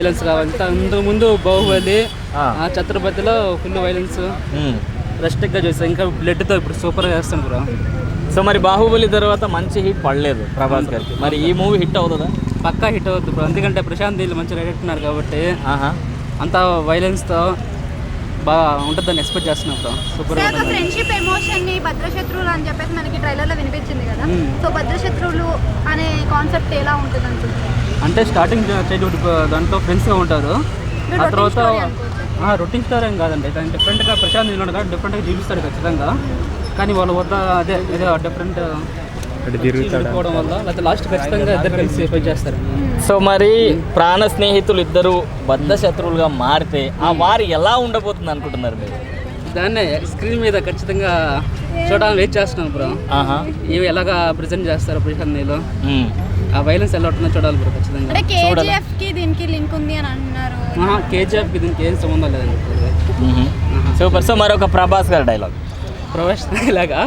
Violence కావాలి. ఇంతకు ముందు బాహుబలి, ఛత్రపతిలో ఫుల్ వైలెన్స్ రెస్ట్రిక్ట్గా చూస్తాను. ఇంకా బ్లడ్తో ఇప్పుడు సూపర్గా చేస్తాను బ్రో. సో మరి బాహుబలి తర్వాత మంచి హిట్ పడలేదు ప్రభాస్ గారికి, మరి ఈ మూవీ హిట్ అవుతుందా? పక్కా హిట్ అవుతుంది బ్రో, ఎందుకంటే ప్రశాంత్ నీళ్ళు మంచి డైరెక్ట్ ఉన్నారు కాబట్టి అంత వైలెన్స్తో బాగా ఉంటుందని ఎక్స్పెక్ట్ చేస్తున్నాం బ్రో. సూపర్ ఫ్రెండ్షిప్ ఎమోషన్ ని భద్రశత్రువులు అని చెప్పేసి మనకి ట్రైలర్ లో వినిపించింది కదా. సో భద్రశత్రువులు అనే కాన్సెప్ట్ ఎలా ఉంటుంది అనుకుంటున్నారు? అంటే స్టార్టింగ్ చైల్డ్హుడ్ దాంట్లో ఫ్రెండ్స్గా ఉంటారు, ఆ తర్వాత రొటీన్ స్టార్ ఏం కాదండి, దాన్ని డిఫరెంట్గా ప్రశాంత్ నీళ్ళు ఉండగా డిఫరెంట్గా చూపిస్తాడు ఖచ్చితంగా. కానీ వాళ్ళ వద్ద అదే ఏదో డిఫరెంట్ తిరుగుకోవడం వల్ల లేకపోతే లాస్ట్ ఖచ్చితంగా ఇద్దరు కలిసి ఫైట్ చేస్తారు. సో మరి ప్రాణ స్నేహితులు ఇద్దరు బద్ధ శత్రువులుగా మారితే ఆ వారు ఎలా ఉండబోతుంది అనుకుంటున్నారు మీరు? దాన్నే స్క్రీన్ మీద ఖచ్చితంగా చూడాలని వెయిట్ చేస్తున్నాను బ్రో. ఇవి ఎలాగా ప్రెజెంట్ చేస్తారు ప్రశాంత్ నీళ్ళు, ఆ వైలెన్స్ ఎలా ఉంటుందో చూడాలి బ్రో ఖచ్చితంగా. కేజీఎఫ్ కి దీనికి లింక్ ఉంది అని అంటున్నారు. కేజీఎఫ్ కి దీనికి ఏం సంబంధం లేదండి. సూపర్. సో మరి ఒక ప్రభాస్ గారి డైలాగ్, ప్రభాస్ ఇలాగా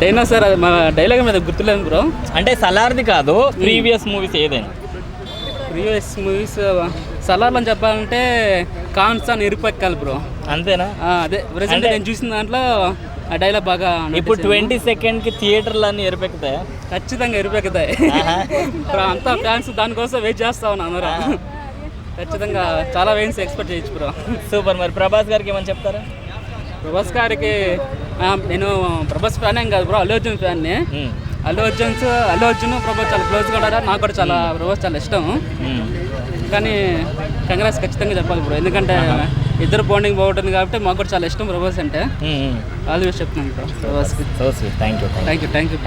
డైనోసార్, అది మా డైలాగ్ మీద గుర్తులేదు బ్రో. అంటే సలార్ది కాదు, ప్రీవియస్ మూవీస్ ఏదైనా. ప్రీవియస్ మూవీస్ సలార్లో అని చెప్పాలంటే కాన్స్టాన్ ఇరుపెక్కాలి బ్రో. అంతేనా? అదే ప్రెసెంట్ నేను చూసిన దాంట్లో ఆ డైలాగ్ బాగా. ఇప్పుడు 20 సెకండ్కి థియేటర్లు అన్నీ ఎరుపెక్కుతాయా? ఖచ్చితంగా ఎరుపెక్కుతాయి. అంతా ఫ్యాన్స్ దానికోసం వెయిట్ చేస్తా ఉన్నారు. ఖచ్చితంగా చాలా వెయిన్స్ ఎక్స్పెక్ట్ చేయొచ్చు బ్రో. సూపర్. మరి ప్రభాస్ గారికి ఏమని చెప్తారా? ప్రభాస్ గారికి నేను ప్రభాస్ ఫ్యాన్ ఏం కాదు బ్రో, అల్లు అర్జున్ ఫ్యాన్ని. అల్లు అర్జున్ ప్రభాస్ చాలా క్లోజ్గా ఉంటారు, నాకు కూడా చాలా ప్రభాస్ చాలా ఇష్టం. కానీ కంగ్రాట్స్ ఖచ్చితంగా చెప్పాలి బ్రో, ఎందుకంటే ఇద్దరు బాండింగ్ బాగుంటుంది కాబట్టి మాకు కూడా చాలా ఇష్టం ప్రభాస్ అంటే. ఆల్ ది బెస్ట్ చెప్తున్నాను బ్రో ప్రభాస్కి. Thank you.